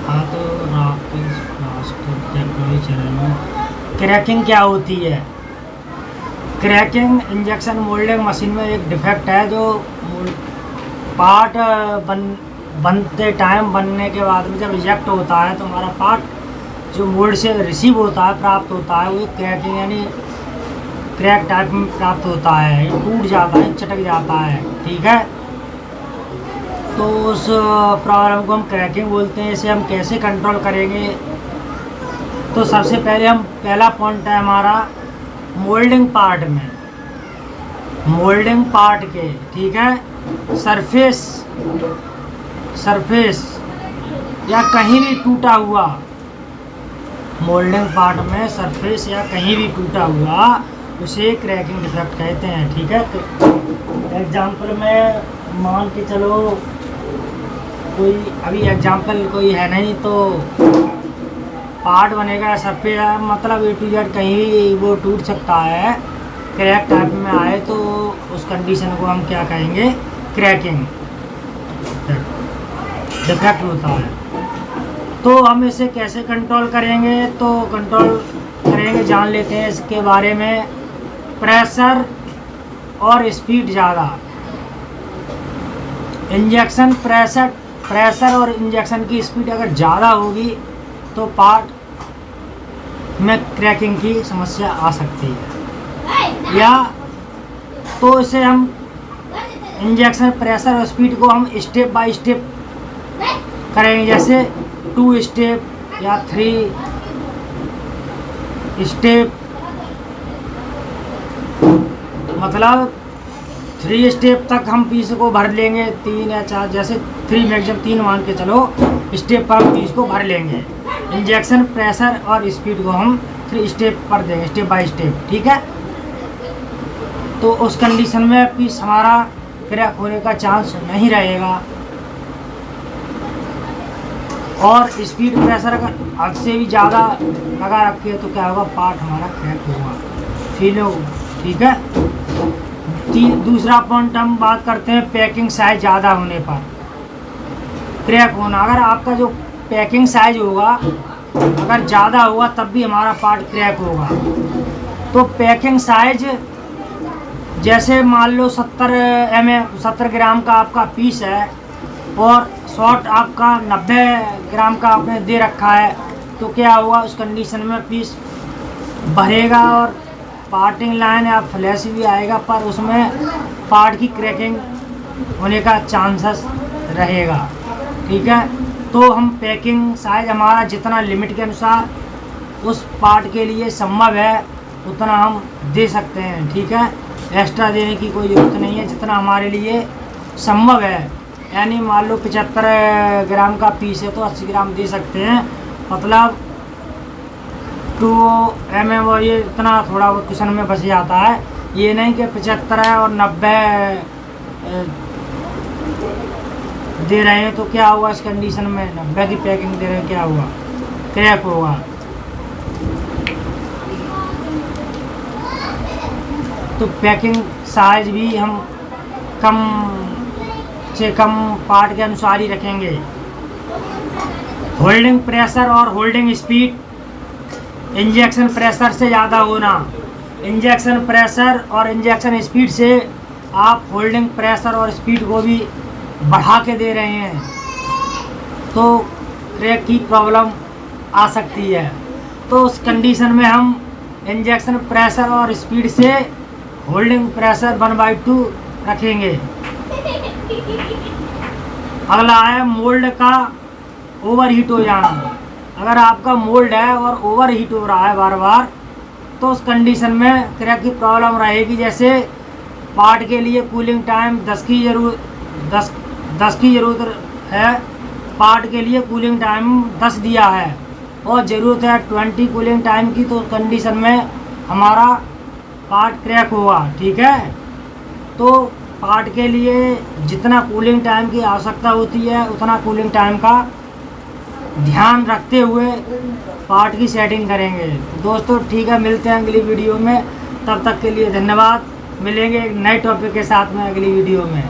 हाँ, तो Rakesh fast technology channel में क्रैकिंग क्या होती है? क्रैकिंग इंजेक्शन मोल्डिंग मशीन में एक डिफेक्ट है जो पार्ट बनते टाइम बनने के बाद में जब रिजेक्ट होता है तो हमारा पार्ट जो मोल्ड से रिसीव होता है, प्राप्त होता है, वो क्रैकिंग यानी क्रैक टाइप में प्राप्त होता है, टूट जाता है, चटक जाता है। ठीक है, तो उस प्रॉब्लम को हम क्रैकिंग बोलते हैं। इसे हम कैसे कंट्रोल करेंगे? तो सबसे पहले पहला पॉइंट है हमारा मोल्डिंग पार्ट में, मोल्डिंग पार्ट के, ठीक है, सरफेस या कहीं भी टूटा हुआ, मोल्डिंग पार्ट में सरफेस या कहीं भी टूटा हुआ उसे क्रैकिंग डिफेक्ट कहते हैं। ठीक है, तो एग्जाम्पल में मान के चलो, कोई अभी एग्जाम्पल कोई है नहीं, तो पार्ट बनेगा सरफेस, मतलब ए टू जेड कहीं भी वो टूट सकता है, क्रैक टाइप में आए, तो उस कंडीशन को हम क्या कहेंगे? क्रैकिंग डिफेक्ट होता है। तो हम इसे कैसे कंट्रोल करेंगे? तो कंट्रोल करेंगे, जान लेते हैं इसके बारे में। प्रेशर और स्पीड ज़्यादा, इंजेक्शन प्रेशर और इंजेक्शन की स्पीड अगर ज़्यादा होगी तो पार्ट में क्रैकिंग की समस्या आ सकती है। या तो इसे हम इंजेक्शन प्रेशर और स्पीड को हम स्टेप बाय स्टेप करेंगे, जैसे 2 स्टेप या 3 स्टेप, मतलब 3 स्टेप तक हम पीस को भर लेंगे, 3 या 4, जैसे 3 मैक्सिमम 3 मान के चलो स्टेप पर हम पीस को भर लेंगे। इंजेक्शन प्रेशर और स्पीड को हम 3 स्टेप पर देंगे, स्टेप बाय स्टेप। ठीक है, तो उस कंडीशन में पीस हमारा क्रैक होने का चांस नहीं रहेगा। और स्पीड प्रेशर अगर हद से भी ज़्यादा लगा रखी है तो क्या होगा? पार्ट हमारा क्रैक होगा, फील होगा। ठीक है, दूसरा पॉइंट हम बात करते हैं पैकिंग साइज ज़्यादा होने पर क्रैक होना। अगर आपका जो पैकिंग साइज होगा अगर ज़्यादा होगा तब भी हमारा पार्ट क्रैक होगा। तो पैकिंग साइज, जैसे मान लो 70 ग्राम का आपका पीस है और शॉर्ट आपका 90 ग्राम का आपने दे रखा है, तो क्या हुआ? उस कंडीशन में पीस भरेगा और पार्टिंग लाइन या फ्लैश भी आएगा, पर उसमें पार्ट की क्रैकिंग होने का चांसेस रहेगा। ठीक है, तो हम पैकिंग साइज हमारा जितना लिमिट के अनुसार उस पार्ट के लिए संभव है उतना हम दे सकते हैं। ठीक है, एक्स्ट्रा देने की कोई ज़रूरत नहीं है, जितना हमारे लिए संभव है। यानी मान लो 75 ग्राम का पीस है तो 80 ग्राम दे सकते हैं, मतलब 2 mm, और ये इतना थोड़ा बहुत क्वेश्चन में बच जाता है। ये नहीं कि 75 है और 90 दे रहे हैं तो क्या हुआ? इस कंडीशन में 90 की पैकिंग दे रहे हैं, क्या हुआ? क्रैक होगा। तो पैकिंग साइज भी हम कम से कम पार्ट के अनुसार ही रखेंगे। होल्डिंग प्रेशर और होल्डिंग स्पीड, इंजेक्शन प्रेशर से ज़्यादा होना, इंजेक्शन प्रेशर और इंजेक्शन स्पीड से आप होल्डिंग प्रेशर और स्पीड को भी बढ़ा के दे रहे हैं तो क्रैक की प्रॉब्लम आ सकती है। तो उस कंडीशन में हम इंजेक्शन प्रेशर और स्पीड से होल्डिंग प्रेशर 1/2 रखेंगे। अगला है मोल्ड का ओवर हीट हो जाना। अगर आपका मोल्ड है और ओवर हीट हो रहा है बार बार तो उस कंडीशन में क्रैक की प्रॉब्लम रहेगी। जैसे पार्ट के लिए कूलिंग टाइम 10 की ज़रूरत है, पार्ट के लिए कूलिंग टाइम 10 दिया है और ज़रूरत है 20 कूलिंग टाइम की, तो कंडीशन में हमारा पार्ट क्रैक होगा। ठीक है, तो पार्ट के लिए जितना कूलिंग टाइम की आवश्यकता होती है उतना कूलिंग टाइम का ध्यान रखते हुए पार्ट की सेटिंग करेंगे। दोस्तों ठीक है, मिलते हैं अगली वीडियो में, तब तक के लिए धन्यवाद। मिलेंगे एक नए टॉपिक के साथ में अगली वीडियो में।